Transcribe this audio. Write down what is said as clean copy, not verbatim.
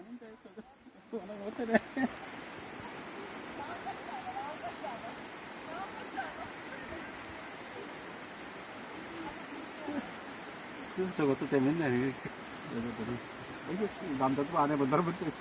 아닌데 그거 못하네. 저것도 재밌네. 여자들은 이게 남자도 안 해본 사람들.